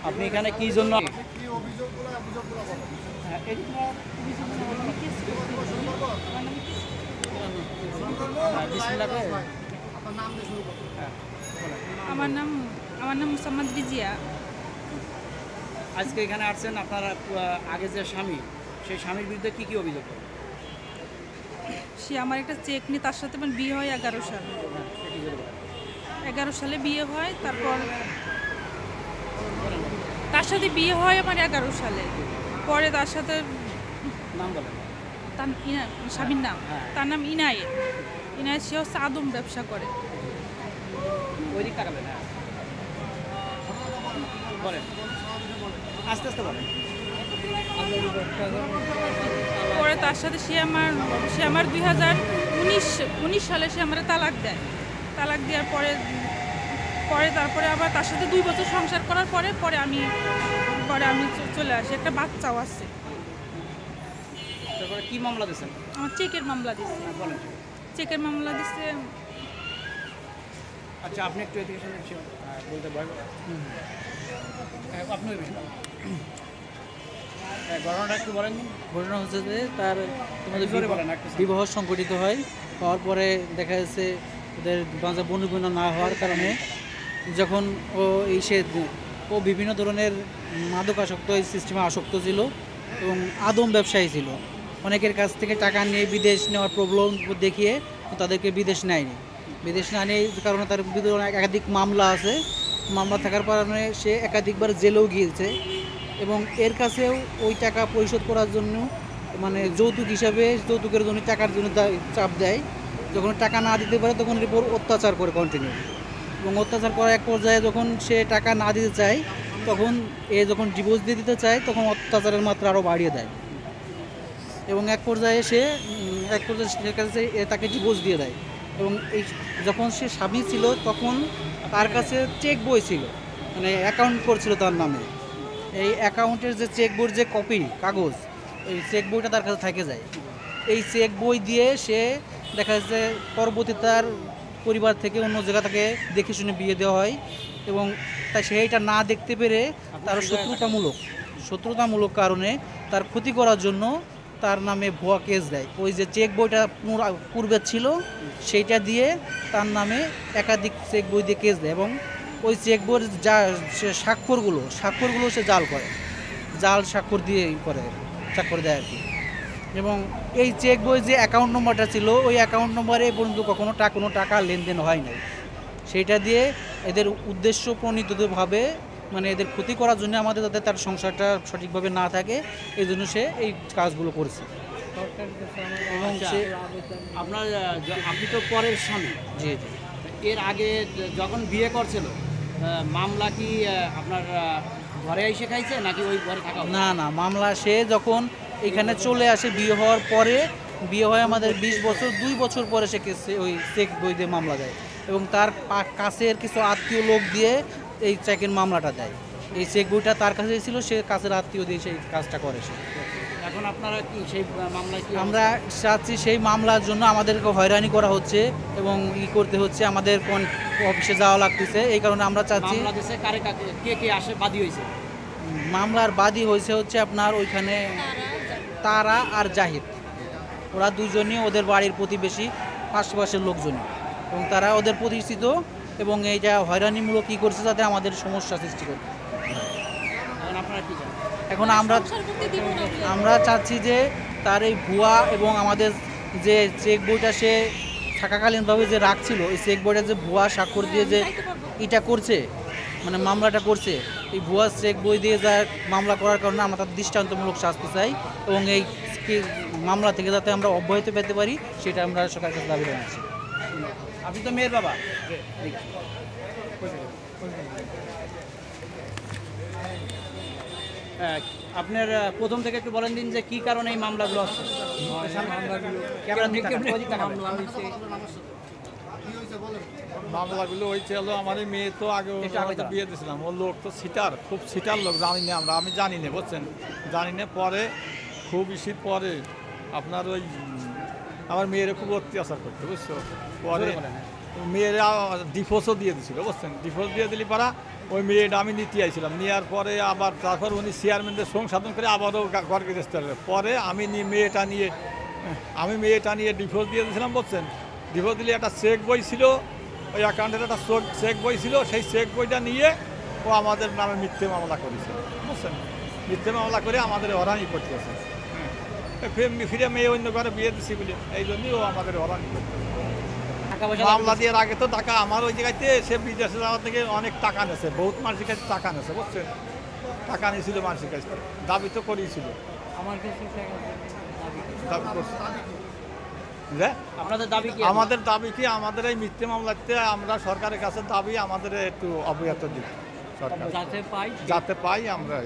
আপনি এখানে কি জন্য আমার নাম আমার নাম মুসাম্মদ রিজিয়া। আজকে এখানে আসছেন আপনার আগে যে স্বামী, সেই স্বামীর বিরুদ্ধে কি কি অভিযোগ? সে আমার একটা চেক নিয়ে, তার সাথে আমার বিয়ে হয় 11 সালে। 11 সালে বিয়ে হয়, তারপর তার সাথে বিয়ে হয় আমার 11 সালে। পরে তার সাথে নাম বলেন। তার স্বামীর নাম, তার নাম ইনায়েত। ইনায়েত সে হচ্ছে আদম ব্যবসা করে। ওইদিক তাকাবেন, হ্যাঁ বলেন, আস্তে আস্তে বলেন। পরে তার সাথে সে আমার 2019 সালে সে আমার তালাক দেয়। তালাক দেওয়ার তারপরে আবার তার সাথে 2 বছর সংসার করার পরে আমি চলে আসি। একটা বাচ্চাও আছে। তারপরে কি মামলা দিয়েছেন? আমার চেকের মামলা দিচ্ছে। বলেন। চেকের মামলা দিচ্ছে। আচ্ছা, আপনি একটু এদিকে বলতে পারবেন? আপনি ঘটনাটা একটু বলেন। ঘটনা হচ্ছে যে তার তোমাদের বিবাহ সংগঠিত হয়, হওয়ার পরে দেখা যাচ্ছে ওদের বাঁচা বন্ধুগুণ না হওয়ার কারণে যখন ও বিভিন্ন ধরনের মাদকাসক্ত এই সিস্টেমে আসক্ত ছিল এবং আদম ব্যবসায়ী ছিল। অনেকের কাছ থেকে টাকা নিয়ে বিদেশ নেওয়ার প্রবলেম দেখিয়ে তাদেরকে বিদেশ নেয়নি। বিদেশ না নেই কারণে তার বিরুদ্ধে একাধিক মামলা আছে। মামলা থাকার কারণে সে একাধিকবার জেলেও গিয়েছে এবং এর কাছেও ওই টাকা পরিশোধ করার জন্য মানে যৌতুকের জন্য টাকার জন্য চাপ দেয়। যখন টাকা না দিতে পারে তখন এর উপর অত্যাচার করে কন্টিনিউ, এবং অত্যাচার করার এক পর্যায়ে যখন সে টাকা না দিতে চায় তখন যখন ডিভোর্স দিয়ে দিতে চায় তখন অত্যাচারের মাত্রা আরও বাড়িয়ে দেয় এবং এক পর্যায়ে সে কাছে তাকে ডিভোর্স দিয়ে দেয়। এবং যখন সে স্বামী ছিল তখন তার কাছে চেক বই ছিল, মানে অ্যাকাউন্ট করছিল তার নামে। এই অ্যাকাউন্টের যে চেক বইয়ের যে কপি কাগজ, এই চেক বইটা তার কাছে থেকে যায়। এই চেক বই দিয়ে সে দেখা যাচ্ছে পরবর্তী তার পরিবার থেকে অন্য জায়গা থেকে দেখে শুনে বিয়ে দেওয়া হয় এবং তাই সেইটা না দেখতে পেরে তার শত্রুতামূলক কারণে তার ক্ষতি করার জন্য তার নামে ভুয়া কেস দেয়। ওই যে চেক বইটা পূর্বে ছিল সেইটা দিয়ে তার নামে একাধিক চেক বই দিয়ে কেস দেয় এবং ওই চেক বইয়ের যা স্বাক্ষরগুলো সে জাল স্বাক্ষর দিয়ে স্বাক্ষর দেয় আর কি। এবং এই চেক বই যে অ্যাকাউন্ট নম্বরটা ছিল ওই অ্যাকাউন্ট নম্বরে পর্যন্ত কোনো টাকা লেনদেন হয় নাই। সেইটা দিয়ে এদের উদ্দেশ্য প্রণীতভাবে মানে এদের ক্ষতি করার জন্য আমাদের যাতে তার সংসারটা সঠিকভাবে না থাকে এই জন্য সে এই কাজগুলো করেছে। এবং সে আপনি তো পরের স্বামী। জি। এর আগে যখন বিয়ে করছিল মামলা কি আপনার ঘরে এসে খাইছে নাকি ওই ঘরে থাকা? না, মামলা সে যখন এখানে চলে আসে বিয়ে হওয়ার পরে, বিয়ে হয় আমাদের 20 বছর, 2 বছর পরে সে ওই চেক বই দিয়ে মামলা দেয় এবং তার কাছের কিছু আত্মীয় লোক দিয়ে এই চেকের মামলাটা দেয়। এই চেক বইটা তার কাছে ছিল, সে কাছের আত্মীয় দিয়ে সেই কাজটা করে সে। এখন আপনারা কি সেই মামলায় কি? আমরা চাচ্ছি সেই মামলার জন্য আমাদেরকে হয়রানি করা হচ্ছে এবং করতে হচ্ছে, আমাদের কোন অফিসে যাওয়া লাগতেছে। এই কারণে আমরা চাচ্ছি কে আসে বাদী হয়েছে? মামলার বাদী হচ্ছে আপনার ওইখানে তারা আর জাহিদ, ওরা দুজনই ওদের বাড়ির প্রতিবেশী, আশেপাশের লোকজনই, এবং তারা ওদের প্রতিষ্ঠিত এবং এইটা হয়রানিমূলক কী করছে যাতে আমাদের সমস্যা সৃষ্টি করে। এখন আমরা চাচ্ছি যে তার এই ভুয়া এবং আমাদের যে চেক বইটা সে থাকাকালীনভাবে যে রাখছিল, এই চেক বইটা যে ভুয়া স্বাক্ষর দিয়ে যে এটা করছে, মানে মামলাটা করছে, এই ভুয়া চেক বই দিয়ে যা মামলা করার কারণে আমরা তার দৃষ্টান্তমূলক শাস্তি চাই এবং এই মামলা থেকে যাতে আমরা অব্যাহতি পেতে পারি সেটা আমরা সরকারের কাছে দাবি জানাচ্ছি। আপনি তো মেয়ের বাবা। আপনার প্রথম থেকে একটু বলেন দিন যে কি কারণে এই মামলাগুলো হচ্ছে। মামলাগুলো হয়েছে হলো আমার মেয়ে তো আগে বিয়ে দিয়েছিলাম, ও লোক তো খুব সিটার লোক, জানি না আমি জানি না, বুঝছেন, জানি না। পরে খুব শীত পরে আপনার ওই আমার মেয়েরা খুব অত্যাচার করতে, বুঝছো। পরে মেয়েরা ডিভোর্সও দিয়ে দিছিল, বুঝছেন। ডিভোর্স দিয়ে দিলি পারা ওই মেয়েটা আমি নিতে আইছিলাম, নেওয়ার পরে আবার তারপর উনি চেয়ারম্যানদের সংশোধন করে আবারও ঘর গেছে। পরে আমি মেয়েটা নিয়ে ডিভোর্স দিয়ে দিয়েছিলাম, বুঝছেন। ডিভোর্স দিলে একটা চেক বই ছিল, ওই অ্যাকাউন্টের একটা চেক বই ছিল, সেই চেক বইটা নিয়ে ও আমাদের নামে মিথ্যে মামলা করেছে, বুঝছেন। মিথ্যে মামলা করে আমাদের হরানি করতেছে। ফিরে মেয়ে অন্য ঘরে বিয়ে দিচ্ছি বলে এই জন্যই ও আমাদের হরানি করতেছে। টাকা পয়সা মামলা দিয়ে আগে তো টাকা আমার ওই জায়গাতে সে বিদেশে যাওয়ার থেকে অনেক টাকা নেছে, বহুত মানুষের কাছে টাকা নেছে, বুঝছেন। টাকা নিয়েছিল মানুষের কাছে, দাবি তো করিয়েছিল, আমার কাছে দাবি করছে। যে আপনাদের দাবি কি? আমাদের দাবি কি, আমাদের এই মিথ্যে মামলাতে আমরা সরকারের কাছে দাবি আমাদের একটু অবগত দিই সরকার, যাতে পাই যাতে পাই আমরা।